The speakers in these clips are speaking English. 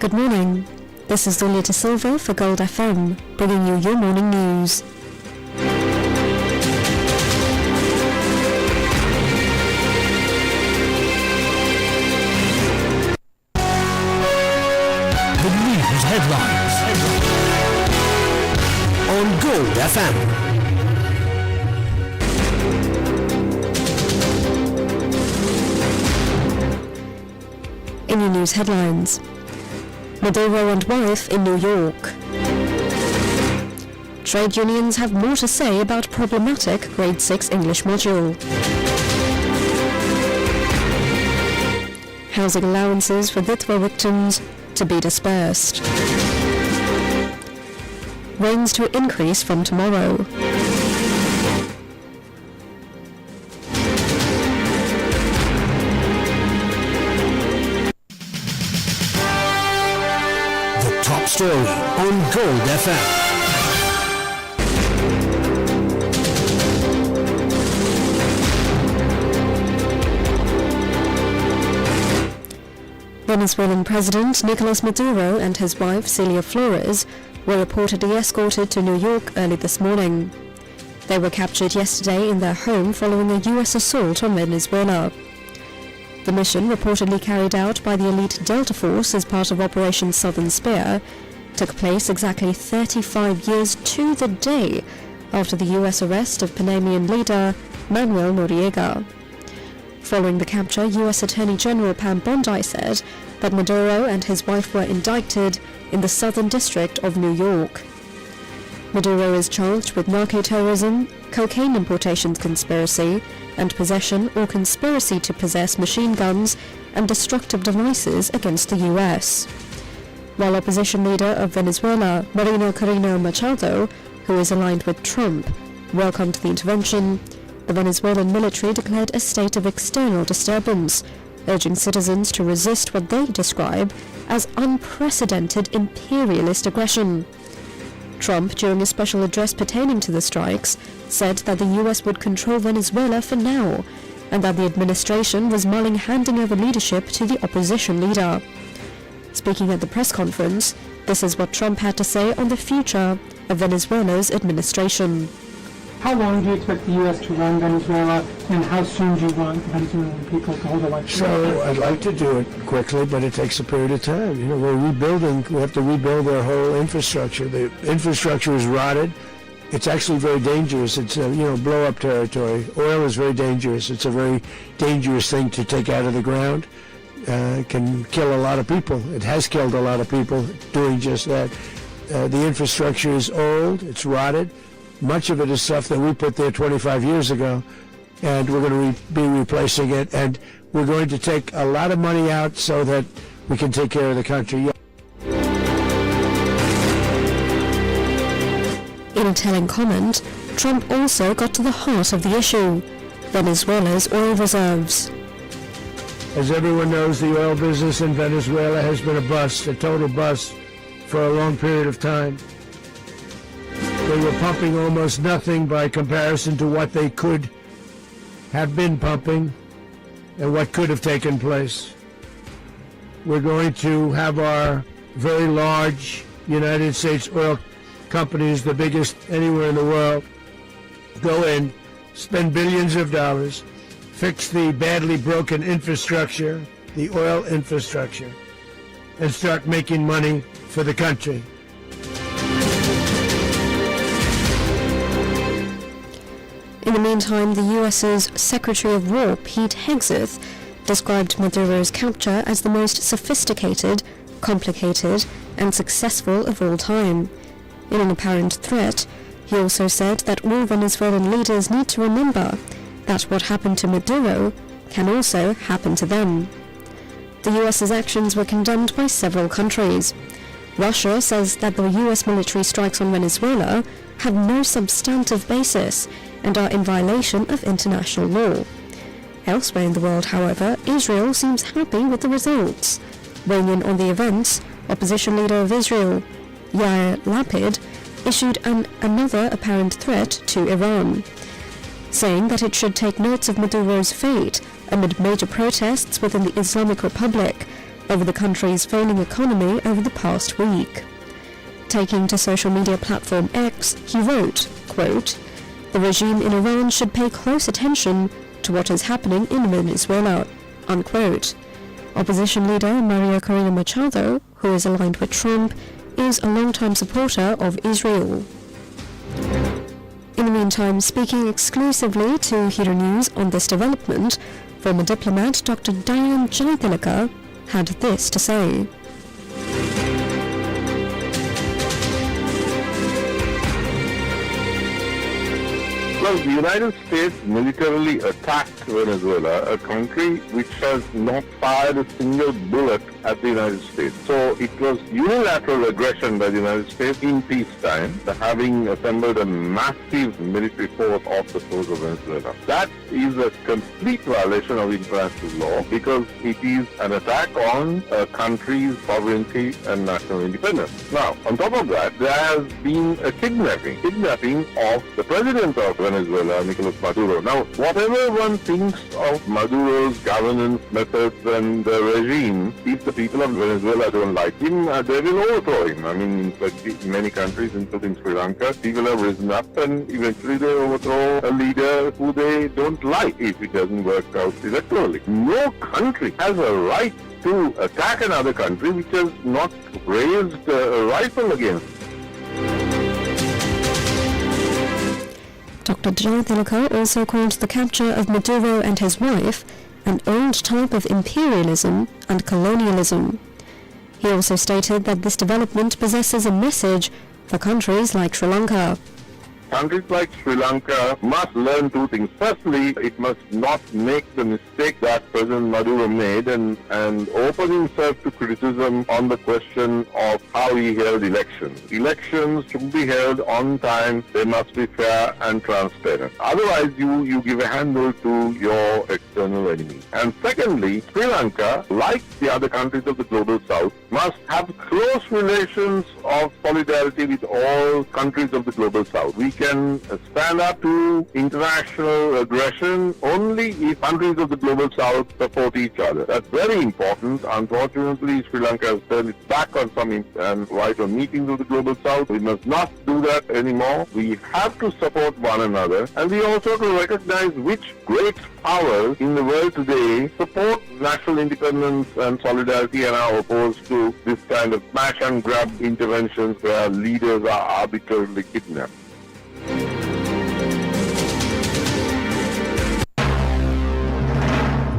Good morning. This is Zulia De Silva for Gold FM, bringing you your morning news. The news headlines on Gold FM. In your news headlines, Maduro and wife in New York. Trade unions have more to say about problematic Grade 6 English module. Housing allowances for Witwer victims to be dispersed. Rains to increase from tomorrow. Top story on Gold FM. Venezuelan President Nicolas Maduro and his wife Celia Flores were reportedly escorted to New York early this morning. They were captured yesterday in their home following a U.S. assault on Venezuela. The mission, reportedly carried out by the elite Delta Force as part of Operation Southern Spear, took place exactly 35 years to the day after the U.S. arrest of Panamanian leader Manuel Noriega. Following the capture, U.S. Attorney General Pam Bondi said that Maduro and his wife were indicted in the Southern District of New York. Maduro is charged with narco-terrorism, cocaine importation conspiracy, and possession or conspiracy to possess machine guns and destructive devices against the U.S. While opposition leader of Venezuela, Marina Corina Machado, who is aligned with Trump, welcomed the intervention, the Venezuelan military declared a state of external disturbance, urging citizens to resist what they describe as unprecedented imperialist aggression. Trump, during a special address pertaining to the strikes, said that the U.S. would control Venezuela for now, and that the administration was mulling handing over leadership to the opposition leader. Speaking at the press conference, this is what Trump had to say on the future of Venezuela's administration. How long do you expect the U.S. to run Venezuela, and how soon do you want the Venezuelan people to hold elections? So I'd like to do it quickly, but it takes a period of time. You know, we're rebuilding. We have to rebuild our whole infrastructure. The infrastructure is rotted. It's actually very dangerous. It's blow-up territory. Oil is very dangerous. It's a very dangerous thing to take out of the ground. It can kill a lot of people. It has killed a lot of people doing just that. The infrastructure is old. It's rotted. Much of it is stuff that we put there 25 years ago, and we're going to be replacing it, and we're going to take a lot of money out so that we can take care of the country. In a telling comment, Trump also got to the heart of the issue: Venezuela's oil reserves. As everyone knows, the oil business in Venezuela has been a bust, a total bust, for a long period of time. They were pumping almost nothing by comparison to what they could have been pumping and what could have taken place. We're going to have our very large United States oil companies, the biggest anywhere in the world, go in, spend billions of dollars, fix the badly broken infrastructure, the oil infrastructure, and start making money for the country. In the meantime, the U.S.'s Secretary of War, Pete Hegseth, described Maduro's capture as the most sophisticated, complicated, and successful of all time. In an apparent threat, he also said that all Venezuelan leaders need to remember that what happened to Maduro can also happen to them. The U.S.'s actions were condemned by several countries. Russia says that the U.S. military strikes on Venezuela have no substantive basis and are in violation of international law. Elsewhere in the world, however, Israel seems happy with the results. Weighing in on the events, opposition leader of Israel, Yair Lapid, issued another apparent threat to Iran, saying that it should take notes of Maduro's fate amid major protests within the Islamic Republic over the country's failing economy over the past week. Taking to social media platform X, he wrote, quote, "The regime in Iran should pay close attention to what is happening in Venezuela," unquote. Opposition leader Maria Corina Machado, who is aligned with Trump, is a long-time supporter of Israel. In the meantime, speaking exclusively to Hero News on this development, former diplomat Dr. Diane Jaytilaka had this to say. Well, the United States militarily attacked Venezuela, a country which has not fired a single bullet at the United States. So it was unilateral aggression by the United States in peacetime, having assembled a massive military force off the coast of Venezuela. That is a complete violation of international law because it is an attack on a country's sovereignty and national independence. Now, on top of that, there has been a kidnapping of the president of Venezuela, Nicolas Maduro. Now, whatever one thinks of Maduro's governance methods and the regime, if the people of Venezuela don't like him, they will overthrow him. I mean, in many countries, including Sri Lanka, people have risen up and eventually they overthrow a leader who they don't like if it doesn't work out electorally. No country has a right to attack another country which has not raised a rifle against it. Dr. Jaytilaka also called the capture of Maduro and his wife an old type of imperialism and colonialism. He also stated that this development possesses a message for countries like Sri Lanka. Countries like Sri Lanka must learn two things. Firstly, it must not make the mistake that President Maduro made and open himself to criticism on the question of how he held elections. Elections should be held on time. They must be fair and transparent. Otherwise, you give a handle to your external enemy. And secondly, Sri Lanka, like the other countries of the global south, must have close relations of solidarity with all countries of the global south. We can stand up to international aggression only if countries of the global south support each other. That's very important. Unfortunately, Sri Lanka has turned its back on some and right on meetings of the global south. We must not do that anymore. We have to support one another, and we also have to recognize which great powers in the world today support national independence and solidarity and are opposed to this kind of smash and grab interventions where leaders are arbitrarily kidnapped.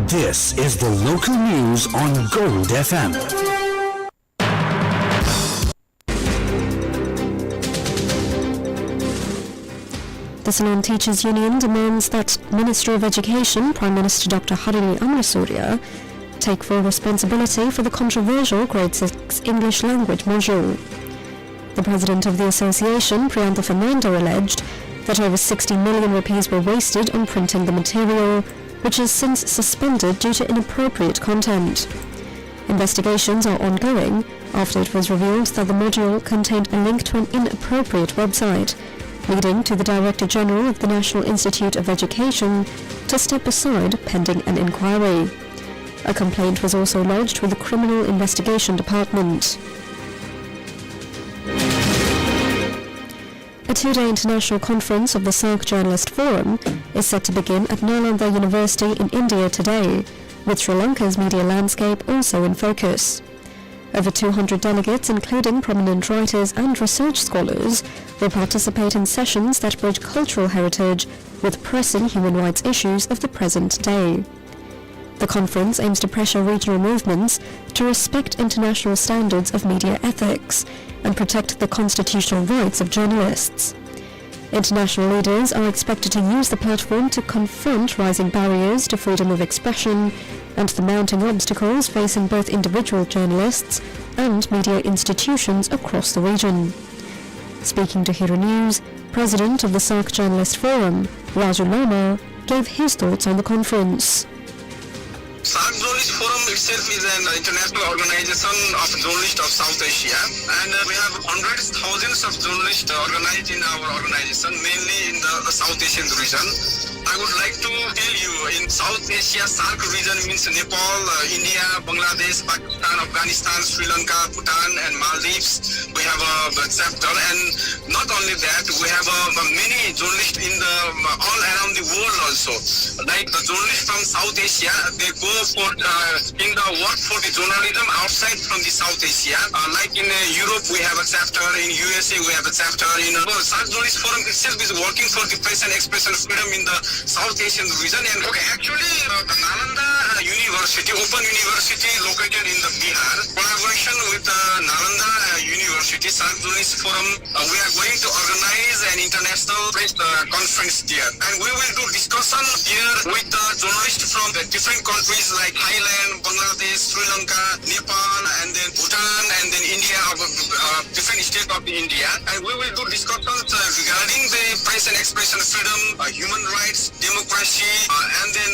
This is the local news on Gold FM. The Ceylon Teachers Union demands that Ministry of Education, Prime Minister Dr. Harini Amarasuriya, take full responsibility for the controversial Grade 6 English language module. The president of the association, Priyantha Fernando, alleged that over 60 million rupees were wasted on printing the material, which is since suspended due to inappropriate content. Investigations are ongoing after it was revealed that the module contained a link to an inappropriate website, leading to the Director General of the National Institute of Education to step aside pending an inquiry. A complaint was also lodged with the Criminal Investigation Department. A two-day international conference of the SARC Journalist Forum is set to begin at Nalanda University in India today, with Sri Lanka's media landscape also in focus. Over 200 delegates, including prominent writers and research scholars, will participate in sessions that bridge cultural heritage with pressing human rights issues of the present day. The conference aims to pressure regional movements to respect international standards of media ethics and protect the constitutional rights of journalists. International leaders are expected to use the platform to confront rising barriers to freedom of expression and the mounting obstacles facing both individual journalists and media institutions across the region. Speaking to Hero News, President of the SARC Journalist Forum, Raju Lama, gave his thoughts on the conference. SARC Journalist Forum itself is an international organization of journalists of South Asia, and we have hundreds, thousands of journalists organized in our organization, mainly in the South Asian region. I would like to tell you, in South Asia, SAARC region means Nepal, India, Bangladesh, Pakistan, Afghanistan, Sri Lanka, Bhutan, and Maldives. We have a chapter, and not only that, we have many journalists in the all around the world also. Like the journalists from South Asia, they go for in the work for the journalism outside from the South Asia. Like in Europe, we have a chapter. In USA, we have a chapter. In SAARC Journalist Forum itself is working for the press and expression freedom in the South Asian region. And actually, the Nalanda University, Open University, located in the Bihar, collaboration with Nalanda University, SAARC Journalist Forum, we are going to organize an international press conference there, and we will do discussion here with journalists from the different countries like Thailand, Bangladesh, Sri Lanka, Nepal, and then Bhutan, and then India, different states of India, and we will do discussions regarding the press and expression freedom, human rights, democracy, and then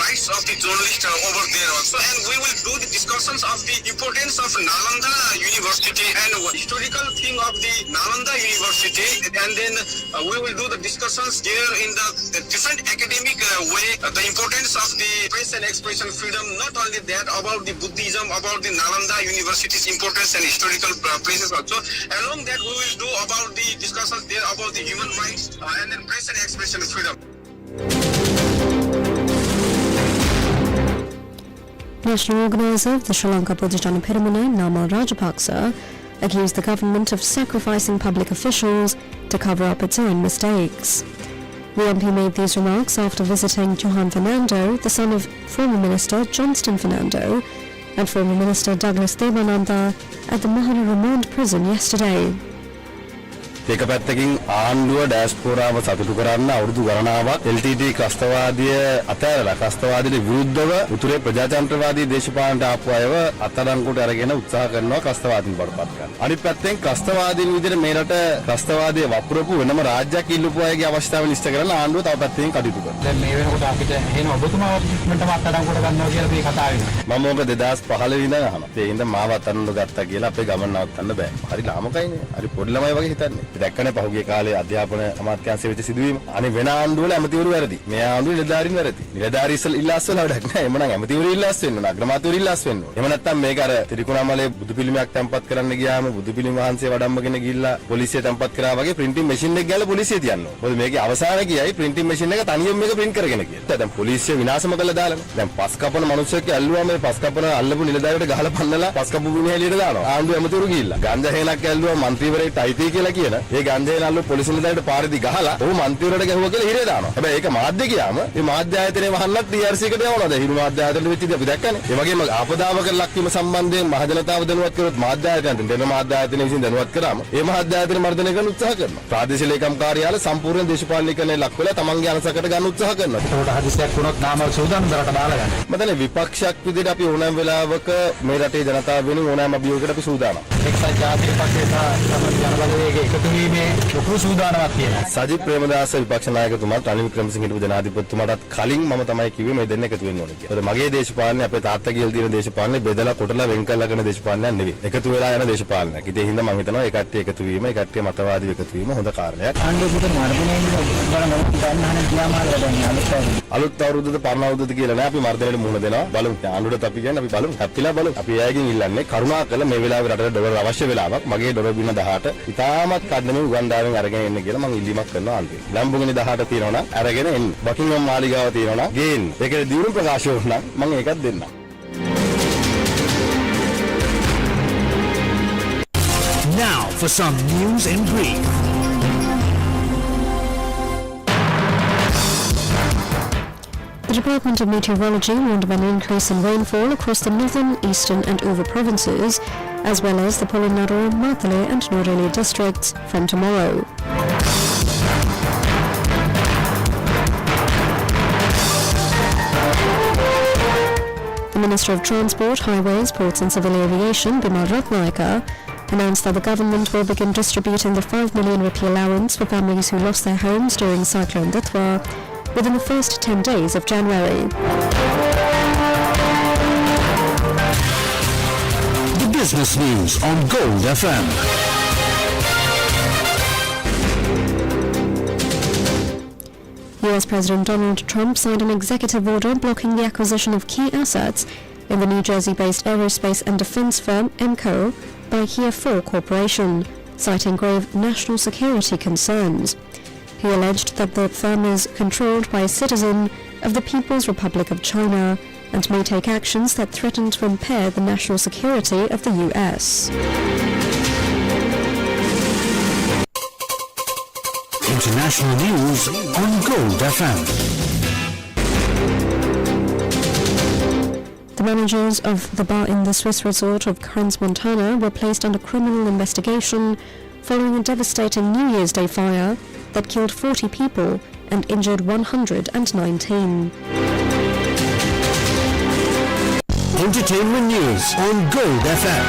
rights of the journalist over there also. And we will do the discussions of the importance of Nalanda University and historical thing of the Nalanda University, and then we will do the discussions there in the different academic way, the importance of the press and expression freedom, not only that, about the Buddhism, about the Nalanda University's importance and historical places also. Along that, we will do about the discussions there about the human rights and then press and expression freedom. National organiser of the Sri Lanka Bodhijana Peramune, Namal Rajapaksa, accused the government of sacrificing public officials to cover up its own mistakes. The MP made these remarks after visiting Johan Fernando, the son of former Minister Johnston Fernando, and former Minister Douglas Devananda at the Mahana Remand prison yesterday. ඒක පැත්තකින් ආණ්ඩුව ඩෑස්පෝරාව සතුටු කරන්න අවුරුදු ගණනාවක් LTT ක්‍රස්තවාදය අතහැරලා ක්‍රස්තවාදයට විරුද්ධව උතුරේ ප්‍රජාතන්ත්‍රවාදී දේශපාලනට ආපු අයව අත්අඩංගුවට අරගෙන උත්සාහ කරනවා ක්‍රස්තවාදීන් බඩපත් ගන්න. අනිත් පැත්තෙන් ක්‍රස්තවාදීන් විදිහට මේ රට ක්‍රස්තවාදයේ වපුරපු වෙනම රාජ්‍යයක් ඉල්ලපු අයගේ අවස්ථාව නිශ්චය කරලා ආණ්ඩුව තව පැත්තකින් කටයුතු කරනවා. දැන් මේ වෙනකොට අපිට එහෙම ඔබතුමාව ඉක්මනටම අත්අඩංගුවට ගන්නවා කියලා මේ කතාව වෙනවා. මම ඔබ 2015 ඉඳන් අහනවා. ඒ හින්දා මාව අත්අඩංගුවට ගත්තා කියලා අපේ ගමන නවත්තන්න බෑ. හරි ලාමකයිනේ. හරි පොඩි ළමයි වගේ හිතන්නේ. දැක්කනේ පහුගිය කාලේ අධ්‍යාපන අමාත්‍යාංශයේ වෙච්ච සිදුවීම. අනේ වෙන ආණ්ඩුවල ඇමතිවරු වැරදි. මේ ආණ්ඩුවේ නිලධාරීන් වැරදි. නිලධාරී ඉල්ලාස් වල වැඩක් නැහැ. එමනම් ඇමතිවරු ඉල්ලාස් වෙන්න ඕන. අග්‍රාමාත්‍යවරු ඉල්ලාස් වෙන්න ඕන. එහෙම නැත්නම් මේක අර ත්‍රිකුණාමලේ බුදු පිළිමයක් තැන්පත් කරන්න ගියාම බුදු පිළිම වහන්සේ වඩම්මගෙන ගිහිල්ලා පොලිසිය තැන්පත් කරා වගේ printing machine එක ගාලා පොලිසිය තියන්න ඕන. මොකද මේකේ අවසානය කියයි printing machine එක තනියම මේක print කරගෙන කියලා. දැන් පොලිසිය විනාශම කළා දාලානේ. දැන් පස් කපන මිනිස්සෙක් ඇල්ලුවා මේ පස් කපන අල්ලපු නිලධාරියට ගහලා පන්නලා පස් කපපු මිනිහ එළියට දානවා. ආණ්ඩුව ඇමතිවරු ගිහිල්ලා. ගංජා හේනක් ඇල්ලුවා മന്ത്രിවරයෙක්ට අයිති කියලා කියන. ඒ ගංජා හේන අල්ලපු පොලිසිය නිලධාරියට පාරේදී ගහලා ඔහු മന്ത്രിවරට ගැහුවා කියලා හිරේ දානවා. හැබැයි ඒක මාධ්‍ය ගියාම මේ මාධ්‍ය ආයතනයේ වහන්නත් TRC එකට යවනවා. දැන් හිරු මාධ්‍ය ආයතනෙ වෙච්ච ඉතින් අපි දැක්කනේ. ඒ වගේම ආපදාවක ලක්වීම සම්බන්ධයෙන් මහජනතාව දැනුවත් කරොත් මාධ්‍ය ආයතනයෙන් දෙන මාධ්‍ය ආයතනය විසින් දැනුවත් කරාම ඒ මාධ්‍ය ආයතන මර්ධනය කරන්න උත්සාහ කරනවා. ප්‍රාදේශීය ලේකම් කාර්යාලය සම්පූර්ණ දේශපාලනීකරණය ලක් වෙලා තමන්ගේ අනසකට ගන්න උත්සාහ කරනවා. ඒකට හදිසියක් වුණොත් නාමල් සූදානම් දරට දාලා ගන්න. මම දැන් විපක්ෂයක් විදිහට අපි ඕනෑම වෙලාවක මේ රටේ ජනතාව වෙනුවෙන් ඕනෑම අභියෝගයකට අපි සූදානම්. එක්සත් ජාතික පක්ෂයේ සහ ජනබලවේගයේ එකතු වීමේ ලොකු සූදානමක් තියෙනවා. සජිත් ප්‍රේමදාස විපක්ෂ නායකතුමාට රනිල් වික්‍රමසිංහ හිටපු ජනාධිපතිතුමාටත් කලින් මම තමයි කිව්වේ මේ දෙන්න එකතු වෙන්න ඕනේ කියලා. ඒත් මගේ දේශපාලනය අපේ තාත්තා කියලා තියෙන දේශපාලනේ බෙදලා කොටලා වෙන් කරලා කරන දේශපාලනයක් නෙවෙයි. එකතු වෙලා යන දේශපාලනයක්. ඉතින් ඒ හින්දා මම හිතනවා ඒ කට්ටිය එකතු වීම, ඒ කට්ටිය මතවාදී එකතු වීම හොඳ කාරණයක්. ආණ්ඩුවට මර්ධනය අලුත් අවුරුද්දද පරණ අවුරුද්දද කියලා නෑ අපි මර්ධනයට මුහුණ දෙනවා. බලමු. ආණ්ඩුවට අපි කියන්නේ අපි බලමු. හැප්පිලා බලමු. අපි එයාගෙන් ඉල්ලන්නේ කරුණාකරලා මේ වෙලාවේ රටට ඩොලර් අවශ්‍ය වෙලාවක් මගේ ඩොලර් බිම 18 ඉතාමත් කඩනමේ උගන්ඩාවෙන් අරගෙන එන්න කියලා මම ඉල්ලීමක් කරනවා අන්තිමට. ලම්බුගනි 18 තියෙනවා නම් අරගෙන එන්න. බකින්ගම් මාලිගාව තියෙනවා නම් ගේන්න. ඒකේ දියුණු ප්‍රකාශ වුණා නම් මම ඒකත් දෙන්නම්. Now for some news in brief. The Department of Meteorology warned of an increase in rainfall across the northern, eastern and Uva provinces, as well as the Polonnaruwa, Matale and Nuwara districts from tomorrow. The Minister of Transport, Highways, Ports and Civil Aviation, Bimal Ratnayaka, announced that the government will begin distributing the 5 million rupee allowance for families who lost their homes during Cyclone Ditwa within the first 10 days of January. business news on Gold FM. US President Donald Trump signed an executive order blocking the acquisition of key assets in the New Jersey-based aerospace and defense firm EMCO by Here 4 Corporation, citing grave national security concerns. He alleged that the firm is controlled by a citizen of the People's Republic of China and may take actions that threaten to impair the national security of the US. International news on Gold FM. The managers of the bar in the Swiss resort of Crans, Montana were placed under criminal investigation following a devastating New Year's Day fire that killed 40 people and injured 119. Entertainment news on Gold FM.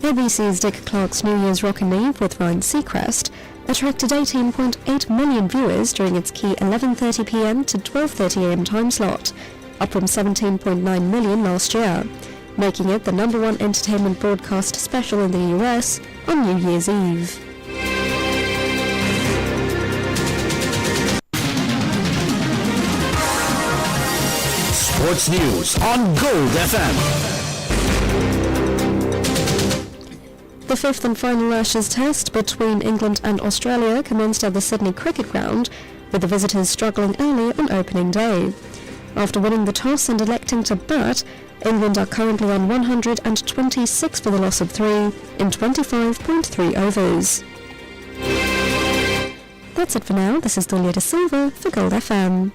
ABC's Dick Clark's New Year's Rockin' Eve with Ryan Seacrest attracted 18.8 million viewers during its key 11:30 p.m. to 12:30 a.m. time slot, up from 17.9 million last year, making it the #1 entertainment broadcast special in the US on New Year's Eve. Sports news on Gold FM. The fifth and final Ashes test between England and Australia commenced at the Sydney Cricket Ground, with the visitors struggling early on opening day. After winning the toss and electing to bat, England are currently on 126 for the loss of 3 in 25.3 overs. That's it for now. This is Dulia De Silva for Gold FM.